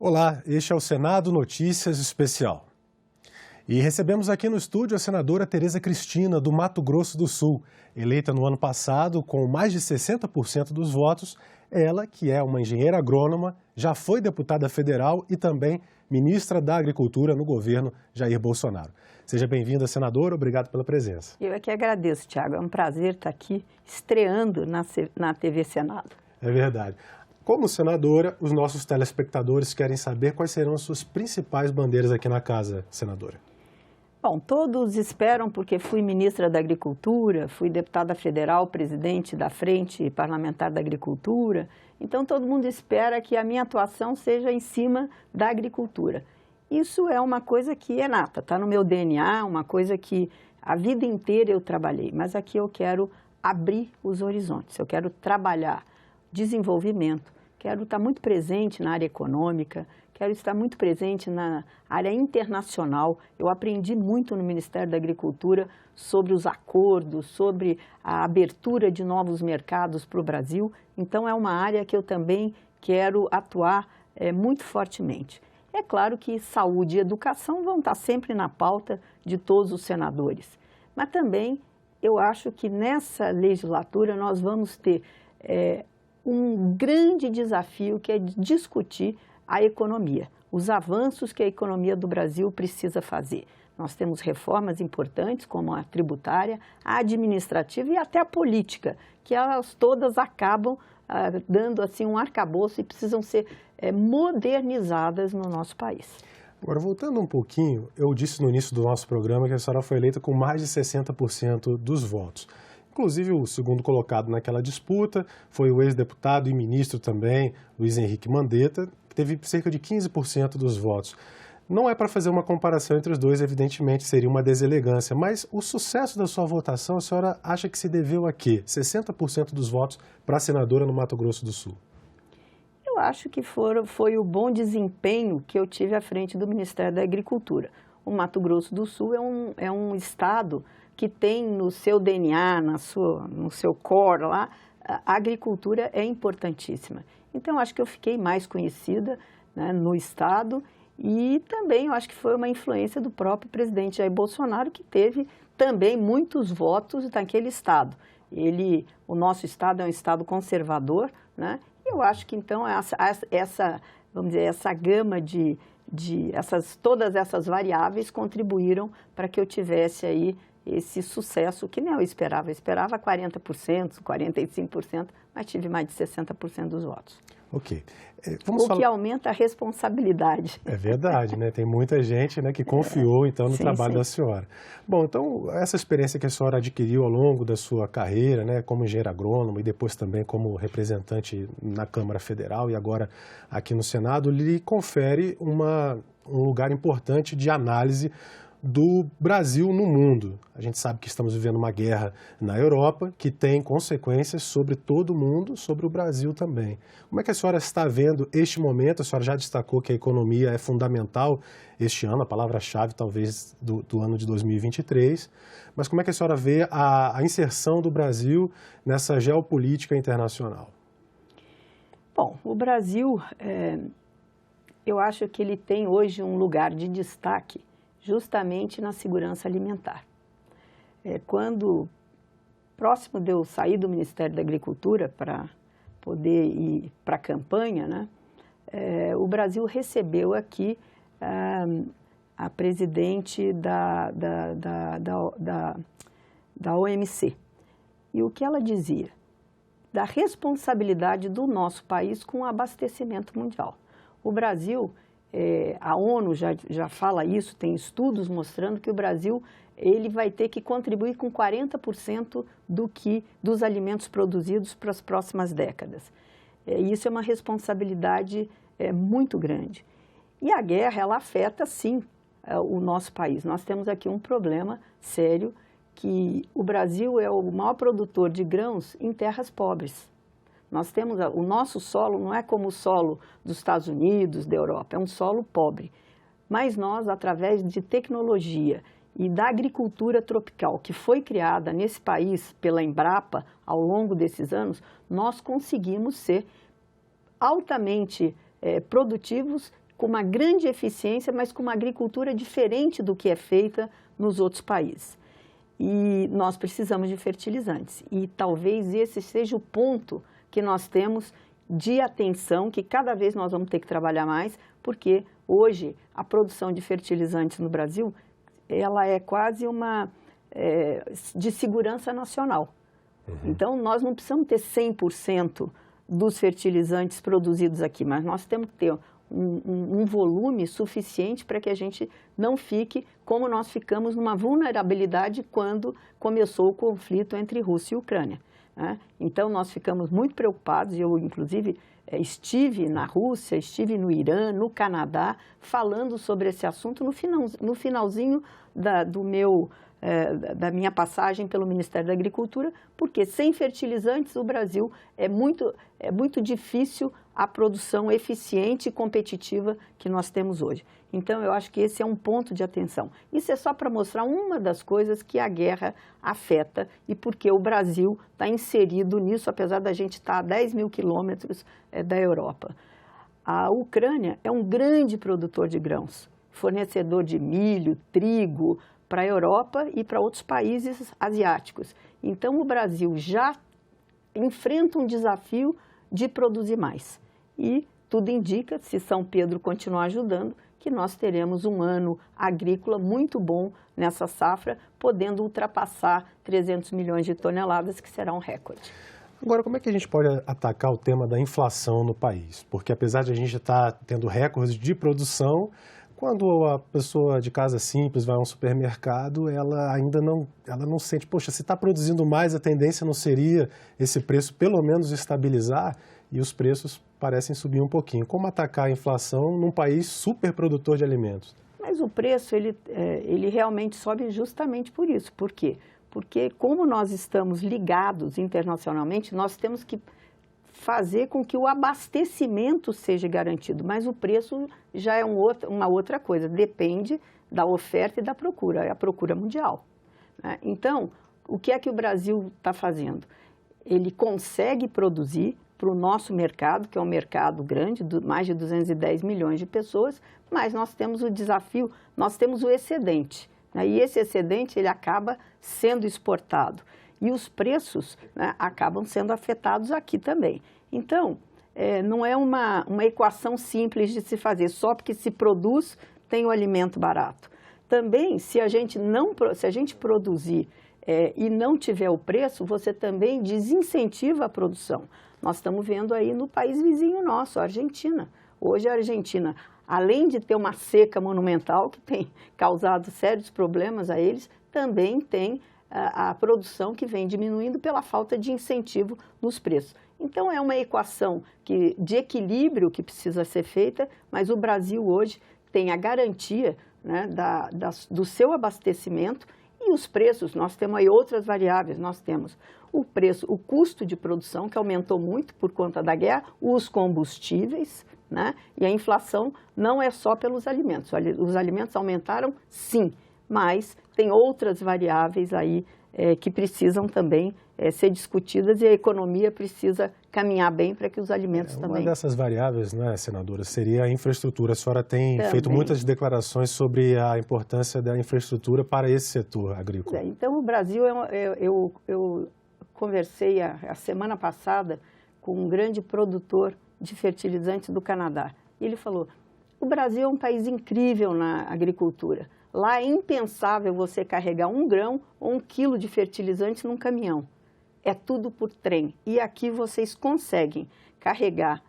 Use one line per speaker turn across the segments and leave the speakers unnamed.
Olá, este é o Senado Notícias Especial. E recebemos aqui no estúdio a senadora Tereza Cristina, do Mato Grosso do Sul. Eleita no ano passado com mais de 60% dos votos, ela, que é uma engenheira agrônoma, já foi deputada federal e também ministra da Agricultura no governo Jair Bolsonaro. Seja bem-vinda, senadora, obrigado pela presença.
Eu é que agradeço, Tiago, é um prazer estar aqui estreando na TV Senado.
É verdade. Como senadora, os nossos telespectadores querem saber quais serão as suas principais bandeiras aqui na casa, senadora.
Bom, todos esperam, porque fui ministra da Agricultura, fui deputada federal, presidente da Frente Parlamentar da Agricultura, então todo mundo espera que a minha atuação seja em cima da agricultura. Isso é uma coisa que é nata, está no meu DNA, uma coisa que a vida inteira eu trabalhei, mas aqui eu quero abrir os horizontes, eu quero trabalhar desenvolvimento, quero estar muito presente na área econômica, quero estar muito presente na área internacional. Eu aprendi muito no Ministério da Agricultura sobre os acordos, sobre a abertura de novos mercados para o Brasil. Então, é uma área que eu também quero atuar muito fortemente. É claro que saúde e educação vão estar sempre na pauta de todos os senadores. Mas também eu acho que nessa legislatura nós vamos ter um grande desafio, que é discutir a economia, os avanços que a economia do Brasil precisa fazer. Nós temos reformas importantes, como a tributária, a administrativa e até a política, que elas todas acabam dando assim um arcabouço e precisam ser modernizadas no nosso país.
Agora, voltando um pouquinho, eu disse no início do nosso programa que a senhora foi eleita com mais de 60% dos votos. Inclusive, o segundo colocado naquela disputa foi o ex-deputado e ministro também, Luiz Henrique Mandetta, que teve cerca de 15% dos votos. Não é para fazer uma comparação entre os dois, evidentemente seria uma deselegância, mas o sucesso da sua votação, a senhora acha que se deveu a quê? 60% dos votos para a senadora no Mato Grosso do Sul.
Eu acho que foi o bom desempenho que eu tive à frente do Ministério da Agricultura. O Mato Grosso do Sul é um estado que tem no seu DNA, no seu core lá, a agricultura é importantíssima. Então, acho que eu fiquei mais conhecida, né, no estado, e também eu acho que foi uma influência do próprio presidente Jair Bolsonaro, que teve também muitos votos naquele estado. O nosso estado é um estado conservador, né, e eu acho que então vamos dizer, essa gama todas essas variáveis contribuíram para que eu tivesse aí esse sucesso que nem eu esperava 40%, 45%, mas tive mais de 60% dos votos.
Ok.
Que aumenta a responsabilidade.
É verdade, né? Tem muita gente, né, que confiou, então, no trabalho da senhora. Bom, então, essa experiência que a senhora adquiriu ao longo da sua carreira, né, como engenheira agrônoma e depois também como representante na Câmara Federal e agora aqui no Senado, lhe confere um lugar importante de análise do Brasil no mundo. A gente sabe que estamos vivendo uma guerra na Europa que tem consequências sobre todo o mundo, sobre o Brasil também. Como é que a senhora está vendo este momento? A senhora já destacou que a economia é fundamental este ano, a palavra-chave talvez do ano de 2023, mas como é que a senhora vê a inserção do Brasil nessa geopolítica internacional?
Bom, o Brasil, eu acho que ele tem hoje um lugar de destaque justamente na segurança alimentar. Quando, próximo de eu sair do Ministério da Agricultura para poder ir para a campanha, né, o Brasil recebeu aqui a presidente da OMC. E o que ela dizia? Da responsabilidade do nosso país com o abastecimento mundial. O Brasil... a ONU já fala isso, tem estudos mostrando que o Brasil ele vai ter que contribuir com 40% dos alimentos produzidos para as próximas décadas. Isso é uma responsabilidade muito grande. E a guerra, ela afeta, sim, o nosso país. Nós temos aqui um problema sério, que o Brasil é o maior produtor de grãos em terras pobres. Nós temos, o nosso solo não é como o solo dos Estados Unidos, da Europa, é um solo pobre. Mas nós, através de tecnologia e da agricultura tropical, que foi criada nesse país pela Embrapa ao longo desses anos, nós conseguimos ser altamente produtivos com uma grande eficiência, mas com uma agricultura diferente do que é feita nos outros países. E nós precisamos de fertilizantes. E talvez esse seja o ponto que nós temos de atenção, que cada vez nós vamos ter que trabalhar mais, porque hoje a produção de fertilizantes no Brasil, ela é quase de segurança nacional. Então, nós não precisamos ter 100% dos fertilizantes produzidos aqui, mas nós temos que ter um volume suficiente para que a gente não fique como nós ficamos numa vulnerabilidade quando começou o conflito entre Rússia e Ucrânia, né? Então, nós ficamos muito preocupados, eu, inclusive, estive na Rússia, estive no Irã, no Canadá, falando sobre esse assunto no finalzinho da minha passagem pelo Ministério da Agricultura, porque sem fertilizantes o Brasil é muito difícil a produção eficiente e competitiva que nós temos hoje. Então, eu acho que esse é um ponto de atenção. Isso é só para mostrar uma das coisas que a guerra afeta e porque o Brasil está inserido nisso, apesar da gente estar a 10 mil quilômetros da Europa. A Ucrânia é um grande produtor de grãos, fornecedor de milho, trigo, para a Europa e para outros países asiáticos. Então, o Brasil já enfrenta um desafio de produzir mais. E tudo indica, se São Pedro continuar ajudando, que nós teremos um ano agrícola muito bom nessa safra, podendo ultrapassar 300 milhões de toneladas, que será um recorde.
Agora, como é que a gente pode atacar o tema da inflação no país? Porque apesar de a gente estar tendo recordes de produção, quando a pessoa de casa simples vai a um supermercado, ela ainda não sente, poxa, se está produzindo mais, a tendência não seria esse preço pelo menos estabilizar, e os preços parecem subir um pouquinho. Como atacar a inflação num país super produtor de alimentos?
Mas o preço, ele realmente sobe justamente por isso. Por quê? Porque como nós estamos ligados internacionalmente, nós temos que fazer com que o abastecimento seja garantido, mas o preço já é uma outra coisa, depende da oferta e da procura, é a procura mundial, né? Então, o que é que o Brasil está fazendo? Ele consegue produzir para o nosso mercado, que é um mercado grande, mais de 210 milhões de pessoas, mas nós temos o desafio, nós temos o excedente, né? E esse excedente ele acaba sendo exportado. E os preços, né, acabam sendo afetados aqui também. Então, não é uma equação simples de se fazer, só porque se produz, tem o alimento barato. Também, se a gente produzir e não tiver o preço, você também desincentiva a produção. Nós estamos vendo aí no país vizinho nosso, a Argentina. Hoje a Argentina, além de ter uma seca monumental, que tem causado sérios problemas a eles, também tem a produção que vem diminuindo pela falta de incentivo nos preços. Então, é uma equação de equilíbrio que precisa ser feita, mas o Brasil hoje tem a garantia, né, do seu abastecimento e os preços. Nós temos aí outras variáveis, nós temos o preço, o custo de produção, que aumentou muito por conta da guerra, os combustíveis, né, e a inflação não é só pelos alimentos. Os alimentos aumentaram, sim, mas tem outras variáveis aí que precisam também ser discutidas e a economia precisa caminhar bem para que os alimentos também...
Uma dessas variáveis, né, senadora, seria a infraestrutura. A senhora tem feito muitas declarações sobre a importância da infraestrutura para esse setor agrícola.
Então, o Brasil, eu conversei a semana passada com um grande produtor de fertilizantes do Canadá. E ele falou, o Brasil é um país incrível na agricultura. Lá é impensável você carregar 1 grão ou 1 quilo de fertilizante num caminhão. É tudo por trem. E aqui vocês conseguem carregar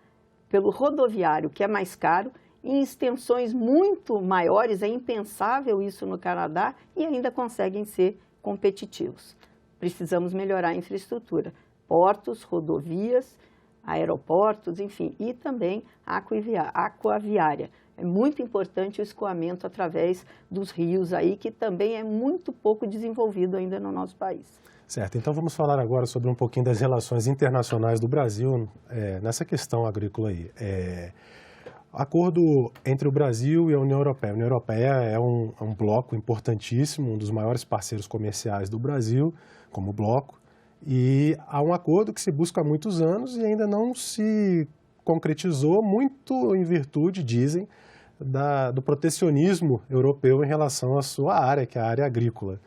pelo rodoviário, que é mais caro, em extensões muito maiores. É impensável isso no Canadá e ainda conseguem ser competitivos. Precisamos melhorar a infraestrutura. Portos, rodovias, aeroportos, enfim, e também a aquaviária. É muito importante o escoamento através dos rios aí, que também é muito pouco desenvolvido ainda no nosso país.
Certo, então vamos falar agora sobre um pouquinho das relações internacionais do Brasil nessa questão agrícola aí. Acordo entre o Brasil e a União Europeia. A União Europeia é um bloco importantíssimo, um dos maiores parceiros comerciais do Brasil, como bloco, e há um acordo que se busca há muitos anos e ainda não se concretizou, muito em virtude, dizem, do protecionismo europeu em relação à sua área, que é a área agrícola.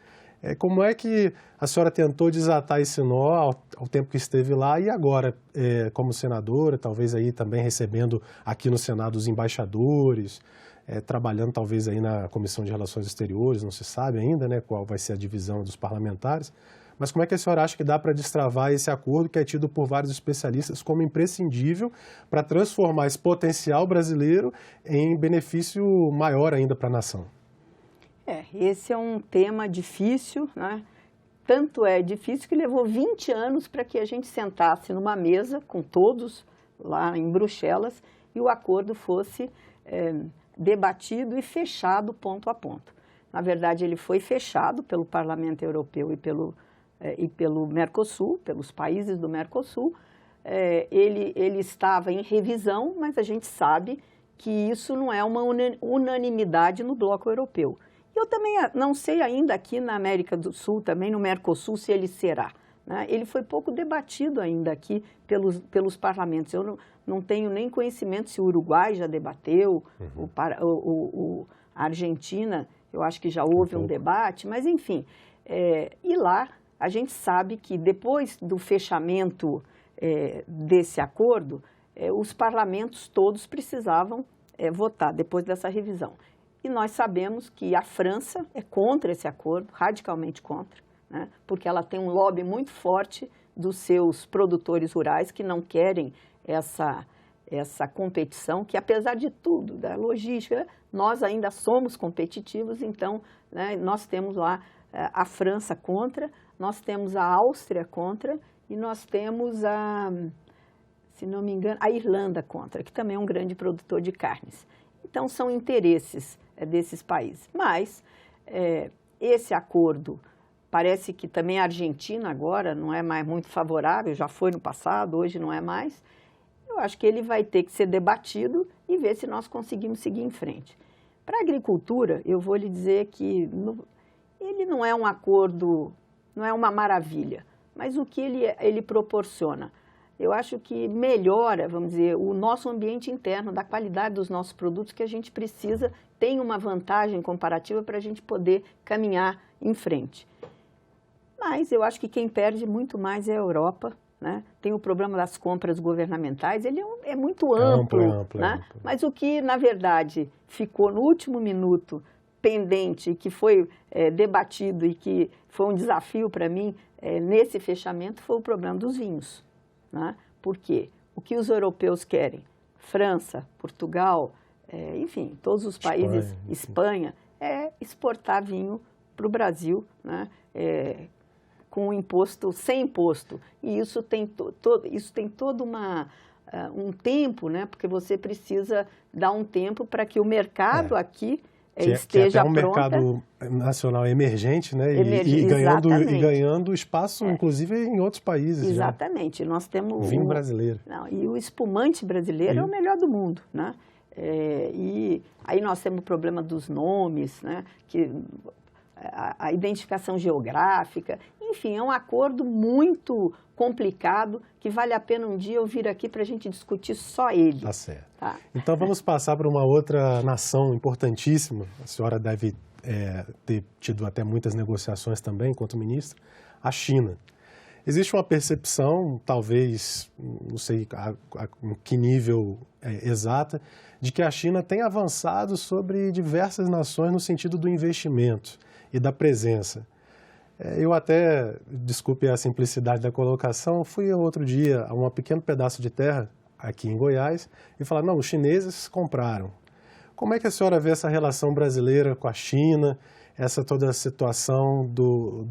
Como é que a senhora tentou desatar esse nó ao tempo que esteve lá e agora, como senadora, talvez aí também recebendo aqui no Senado os embaixadores, trabalhando talvez aí na Comissão de Relações Exteriores, não se sabe ainda, né, qual vai ser a divisão dos parlamentares, mas como é que a senhora acha que dá para destravar esse acordo que é tido por vários especialistas como imprescindível para transformar esse potencial brasileiro em benefício maior ainda para a nação?
Esse é um tema difícil, né? Tanto é difícil que levou 20 anos para que a gente sentasse numa mesa com todos lá em Bruxelas e o acordo fosse debatido e fechado ponto a ponto. Na verdade, ele foi fechado pelo Parlamento Europeu e pelo Mercosul, pelos países do Mercosul. Ele estava em revisão, mas a gente sabe que isso não é uma unanimidade no bloco europeu. Eu também não sei ainda aqui na América do Sul, também no Mercosul, se ele será, né? Ele foi pouco debatido ainda aqui pelos parlamentos. Eu não tenho nem conhecimento se o Uruguai já debateu, a Argentina, eu acho que já houve um debate, mas enfim. E lá a gente sabe que depois do fechamento desse acordo, os parlamentos todos precisavam votar depois dessa revisão. E nós sabemos que a França é contra esse acordo, radicalmente contra, né? Porque ela tem um lobby muito forte dos seus produtores rurais que não querem essa competição, que apesar de tudo, da logística, nós ainda somos competitivos, então, né, nós temos lá a França contra, nós temos a Áustria contra e nós temos se não me engano, a Irlanda contra, que também é um grande produtor de carnes. Então, são interesses desses países. Mas esse acordo, parece que também a Argentina agora não é mais muito favorável, já foi no passado, hoje não é mais. Eu acho que ele vai ter que ser debatido e ver se nós conseguimos seguir em frente. Para a agricultura, eu vou lhe dizer que ele não é um acordo, não é uma maravilha, mas o que ele proporciona? Eu acho que melhora, vamos dizer, o nosso ambiente interno, da qualidade dos nossos produtos que a gente precisa, tem uma vantagem comparativa para a gente poder caminhar em frente. Mas eu acho que quem perde muito mais é a Europa, né? Tem o problema das compras governamentais, ele é muito amplo, né? Mas o que, na verdade, ficou no último minuto pendente, que foi debatido e que foi um desafio para mim nesse fechamento, foi o problema dos vinhos. Né? Por quê? O que os europeus querem? França, Portugal, enfim, todos os países, Espanha, exportar vinho para o Brasil, né? Com imposto, sem imposto. E isso tem todo um tempo, né? Porque você precisa dar um tempo para que o mercado aqui esteja pronto.
Que é até um mercado nacional emergente, né? E ganhando espaço, inclusive, em outros países.
Exatamente. Já. Nós temos
vinho brasileiro.
E o espumante brasileiro é o melhor do mundo, né? E aí nós temos o problema dos nomes, né? A identificação geográfica. Enfim, é um acordo muito complicado que vale a pena um dia eu vir aqui para a gente discutir só ele.
Tá certo. Tá. Então vamos passar para uma outra nação importantíssima. A senhora deve ter tido até muitas negociações também enquanto ministra, a China. Existe uma percepção, talvez, não sei em que nível exata, de que a China tem avançado sobre diversas nações no sentido do investimento e da presença. Eu até, desculpe a simplicidade da colocação, fui outro dia a um pequeno pedaço de terra aqui em Goiás e falaram, não, os chineses compraram. Como é que a senhora vê essa relação brasileira com a China, toda a situação do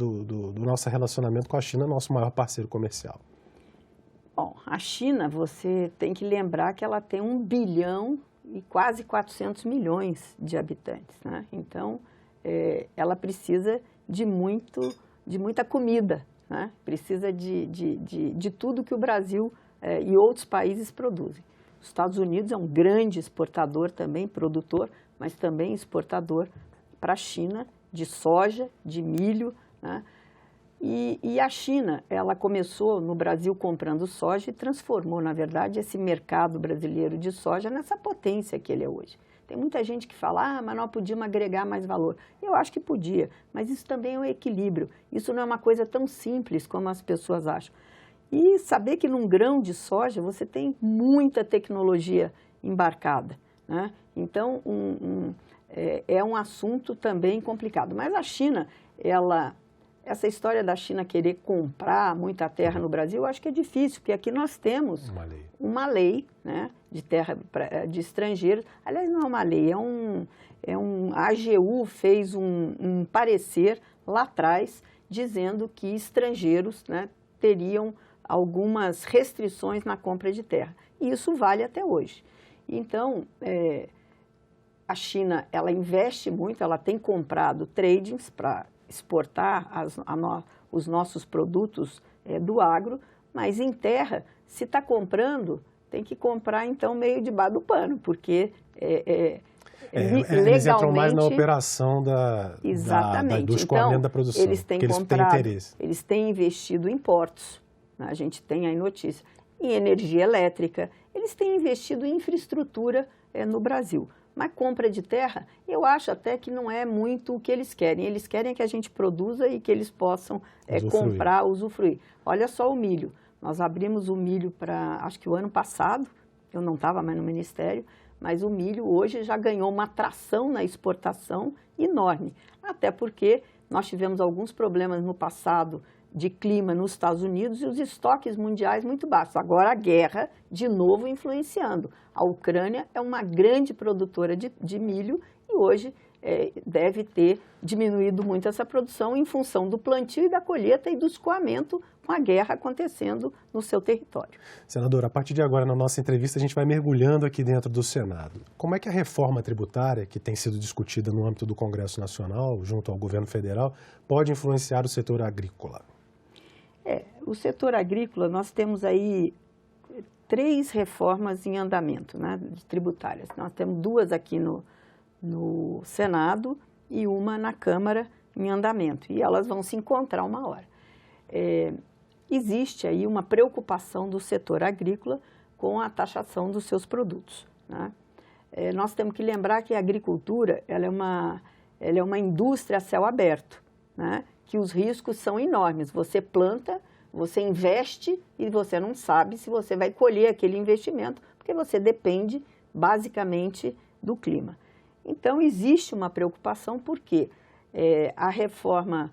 nosso relacionamento com a China, nosso maior parceiro comercial?
Bom, a China, você tem que lembrar que ela tem 1 bilhão e quase 400 milhões de habitantes, né? Então, ela precisa de muita comida, né? Precisa de tudo que o Brasil e outros países produzem. Os Estados Unidos é um grande exportador também, produtor, mas também exportador para a China de soja, de milho, né? E a China, ela começou no Brasil comprando soja e transformou, na verdade, esse mercado brasileiro de soja nessa potência que ele é hoje. Tem muita gente que fala, mas nós podíamos agregar mais valor. Eu acho que podia, mas isso também é um equilíbrio. Isso não é uma coisa tão simples como as pessoas acham. E saber que num grão de soja você tem muita tecnologia embarcada, né? Então, é um assunto também complicado. Mas a China, essa história da China querer comprar muita terra no Brasil, eu acho que é difícil, porque aqui nós temos uma lei, né, de terra de estrangeiros. Aliás, não é uma lei, a AGU fez um parecer lá atrás dizendo que estrangeiros, né, teriam algumas restrições na compra de terra. E isso vale até hoje. Então, a China, ela investe muito, ela tem comprado tradings para exportar os nossos produtos do agro, mas em terra, se está comprando, tem que comprar então meio debaixo do pano, porque legalmente...
Eles entram mais na operação do escoamento da produção,
eles têm comprado, eles têm investido em portos, né? A gente tem aí notícia, em energia elétrica, eles têm investido em infraestrutura no Brasil. Mas compra de terra, eu acho até que não é muito o que eles querem. Eles querem que a gente produza e que eles possam comprar, usufruir. Olha só o milho. Nós abrimos o milho para, acho que o ano passado, eu não estava mais no Ministério, mas o milho hoje já ganhou uma tração na exportação enorme. Até porque nós tivemos alguns problemas no passado de clima nos Estados Unidos e os estoques mundiais muito baixos. Agora a guerra, de novo, influenciando. A Ucrânia é uma grande produtora de milho e hoje deve ter diminuído muito essa produção em função do plantio e da colheita e do escoamento com a guerra acontecendo no seu território.
Senadora, a partir de agora, na nossa entrevista, a gente vai mergulhando aqui dentro do Senado. Como é que a reforma tributária, que tem sido discutida no âmbito do Congresso Nacional, junto ao governo federal, pode influenciar o setor agrícola?
O setor agrícola, nós temos aí 3 reformas em andamento, né, tributárias. Nós temos 2 aqui no Senado e uma na Câmara em andamento. E elas vão se encontrar uma hora. Existe aí uma preocupação do setor agrícola com a taxação dos seus produtos, né? Nós temos que lembrar que a agricultura ela é uma indústria a céu aberto, né? Que os riscos são enormes. Você planta, você investe e você não sabe se você vai colher aquele investimento, porque você depende basicamente do clima. Então, existe uma preocupação porque a reforma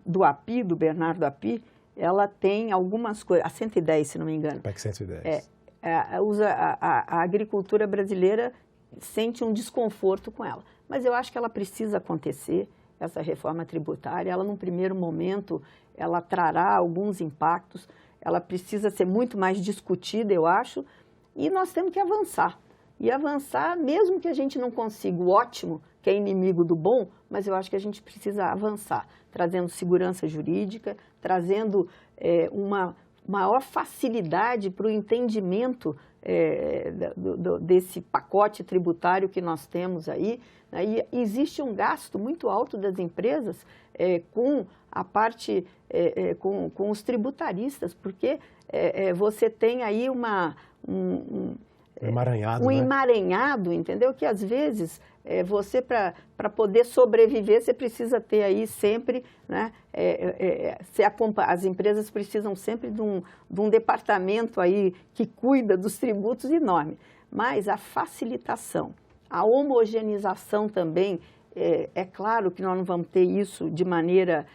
do API, do Bernardo API, ela tem algumas coisas, a 110, se não me engano.
PEC 110.
A agricultura brasileira sente um desconforto com ela, mas eu acho que ela precisa acontecer, essa reforma tributária. Ela, num primeiro momento, ela trará alguns impactos, ela precisa ser muito mais discutida, eu acho, e nós temos que avançar. E avançar, mesmo que a gente não consiga o ótimo, que é inimigo do bom, mas eu acho que a gente precisa avançar, trazendo segurança jurídica, trazendo uma maior facilidade para o entendimento desse pacote tributário que nós temos aí. E existe um gasto muito alto das empresas com a parte, com os tributaristas, porque você tem aí um emaranhado, entendeu? Que às vezes você, para poder sobreviver, você precisa ter aí sempre, né? As empresas precisam sempre de um departamento aí que cuida dos tributos enorme. Mas a facilitação, a homogeneização também, é claro que nós não vamos ter isso de maneira,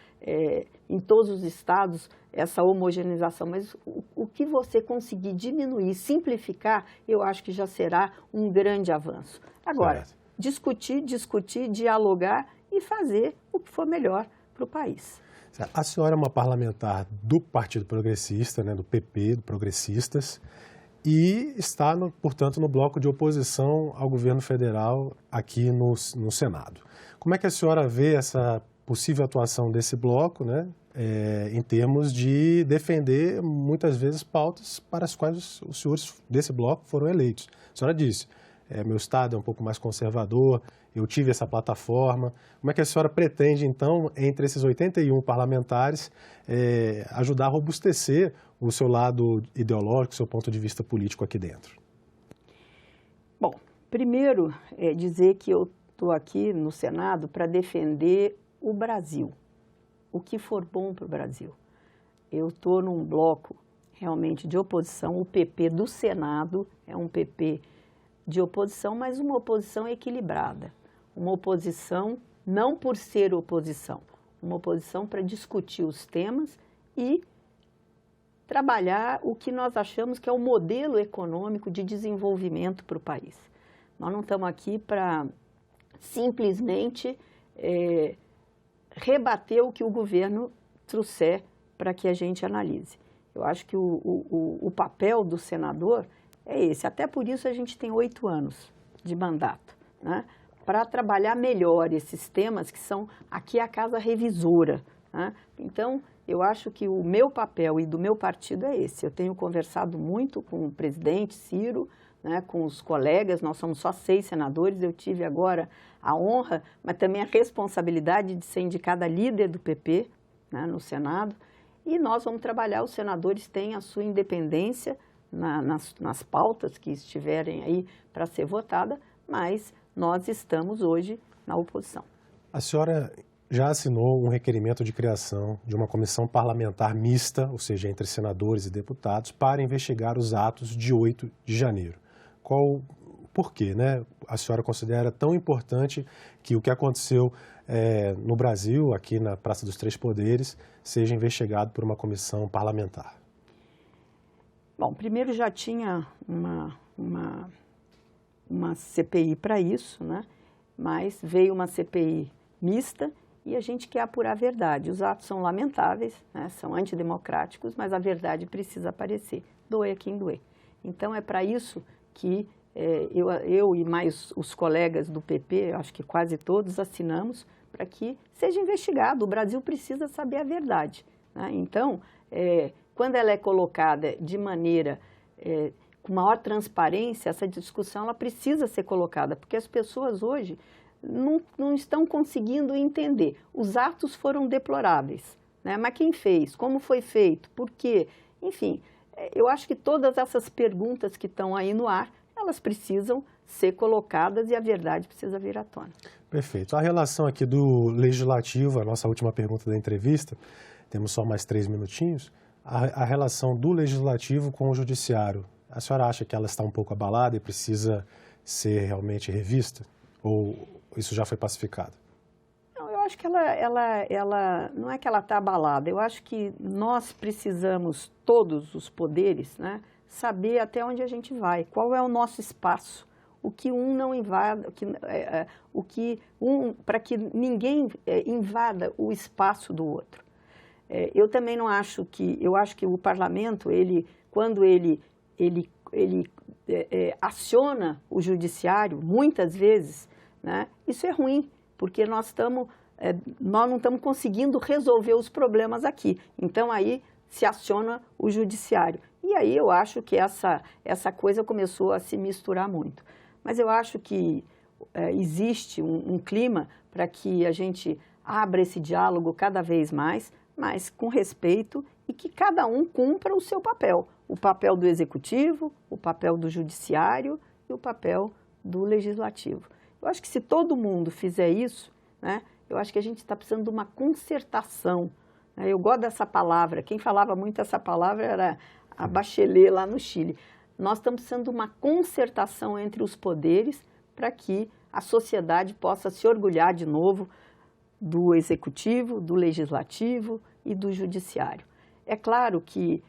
em todos os estados, essa homogeneização, mas o que você conseguir diminuir, simplificar, eu acho que já será um grande avanço. Agora, discutir, dialogar e fazer o que for melhor para o país.
A senhora é uma parlamentar do Partido Progressista, né, do PP, do Progressistas, e está, portanto, no bloco de oposição ao governo federal aqui no Senado. Como é que a senhora vê essa possível atuação desse bloco, né, em termos de defender, muitas vezes, pautas para as quais os senhores desse bloco foram eleitos? A senhora disse, meu estado é um pouco mais conservador, eu tive essa plataforma. Como é que a senhora pretende, então, entre esses 81 parlamentares, ajudar a robustecer o seu lado ideológico, o seu ponto de vista político aqui dentro?
Bom, Primeiro, dizer que eu estou aqui no Senado para defender o Brasil, o que for bom para o Brasil. Eu estou num bloco realmente de oposição, o PP do Senado é um PP de oposição, mas uma oposição equilibrada, uma oposição não por ser oposição, uma oposição para discutir os temas e trabalhar o que nós achamos que é o modelo econômico de desenvolvimento para o país. Nós não estamos aqui para simplesmente rebater o que o governo trouxer para que a gente analise. Eu acho que o papel do senador é esse. Até por isso a gente tem 8 anos de mandato, né? Para trabalhar melhor esses temas que são aqui a casa revisora, né? Então, eu acho que o meu papel e do meu partido é esse. Eu tenho conversado muito com o presidente Ciro, né, com os colegas, nós somos só 6 senadores, eu tive agora a honra, mas também a responsabilidade de ser indicada líder do PP, né, no Senado, e nós vamos trabalhar, os senadores têm a sua independência nas pautas que estiverem aí para ser votada, mas nós estamos hoje na oposição.
A senhora já assinou um requerimento de criação de uma comissão parlamentar mista, ou seja, entre senadores e deputados, para investigar os atos de 8 de janeiro. Por quê, né? A senhora considera tão importante que o que aconteceu no Brasil, aqui na Praça dos Três Poderes, seja investigado por uma comissão parlamentar?
Bom, primeiro já tinha uma CPI para isso, né? Mas veio uma CPI mista e a gente quer apurar a verdade. Os atos são lamentáveis, né? São antidemocráticos, mas a verdade precisa aparecer, doer quem doer. Então é para isso que eu e mais os colegas do PP, acho que quase todos, assinamos para que seja investigado. O Brasil precisa saber a verdade, né? Então, quando ela é colocada de maneira com maior transparência, essa discussão ela precisa ser colocada, porque as pessoas hoje não estão conseguindo entender. Os atos foram deploráveis, né? Mas quem fez? Como foi feito? Por quê? Enfim, eu acho que todas essas perguntas que estão aí no ar, elas precisam ser colocadas e a verdade precisa vir à tona.
Perfeito. A relação aqui do Legislativo, a nossa última pergunta da entrevista, temos só mais 3 minutinhos, a relação do Legislativo com o Judiciário, a senhora acha que ela está um pouco abalada e precisa ser realmente revista? Ou isso já foi pacificado?
Não, eu acho que ela não é que ela está abalada, eu acho que nós precisamos, todos os poderes, né, saber até onde a gente vai, qual é o nosso espaço, o que um não invada, para que ninguém invada o espaço do outro. Eu também não acho eu acho que o parlamento, quando ele aciona o judiciário, muitas vezes, né, isso é ruim, porque nós não estamos conseguindo resolver os problemas aqui. Então, aí se aciona o judiciário. E aí eu acho que essa coisa começou a se misturar muito. Mas eu acho que existe um clima para que a gente abra esse diálogo cada vez mais, mas com respeito e que cada um cumpra o seu papel. O papel do executivo, o papel do judiciário e o papel do legislativo. Eu acho que se todo mundo fizer isso, né, eu acho que a gente está precisando de uma concertação. Né? Eu gosto dessa palavra, quem falava muito essa palavra era a Bachelet lá no Chile. Nós estamos precisando de uma concertação entre os poderes para que a sociedade possa se orgulhar de novo do executivo, do legislativo e do judiciário. É claro que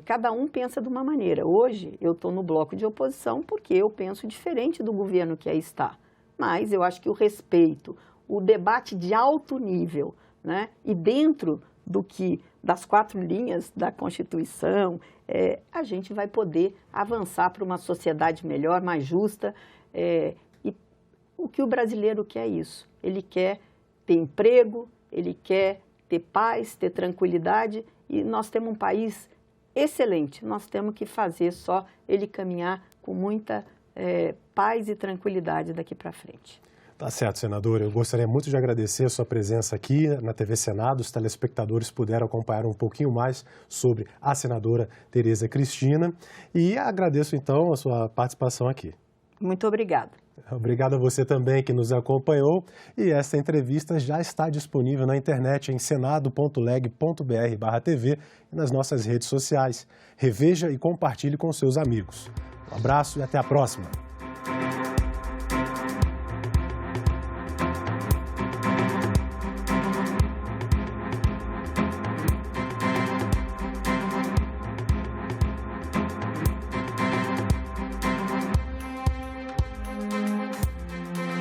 cada um pensa de uma maneira. Hoje eu estou no bloco de oposição porque eu penso diferente do governo que aí está. Mas eu acho que o respeito, o debate de alto nível, né, e dentro das 4 linhas da Constituição, a gente vai poder avançar para uma sociedade melhor, mais justa. E o que o brasileiro quer é isso. Ele quer ter emprego, ele quer ter paz, ter tranquilidade, e nós temos um país excelente. Nós temos que fazer só ele caminhar com muita paz e tranquilidade daqui para frente.
Tá certo, senadora. Eu gostaria muito de agradecer a sua presença aqui na TV Senado. Os telespectadores puderam acompanhar um pouquinho mais sobre a senadora Tereza Cristina. E agradeço, então, a sua participação aqui.
Muito obrigada.
Obrigado a você também que nos acompanhou. E essa entrevista já está disponível na internet em senado.leg.br/TV e nas nossas redes sociais. Reveja e compartilhe com seus amigos. Um abraço e até a próxima.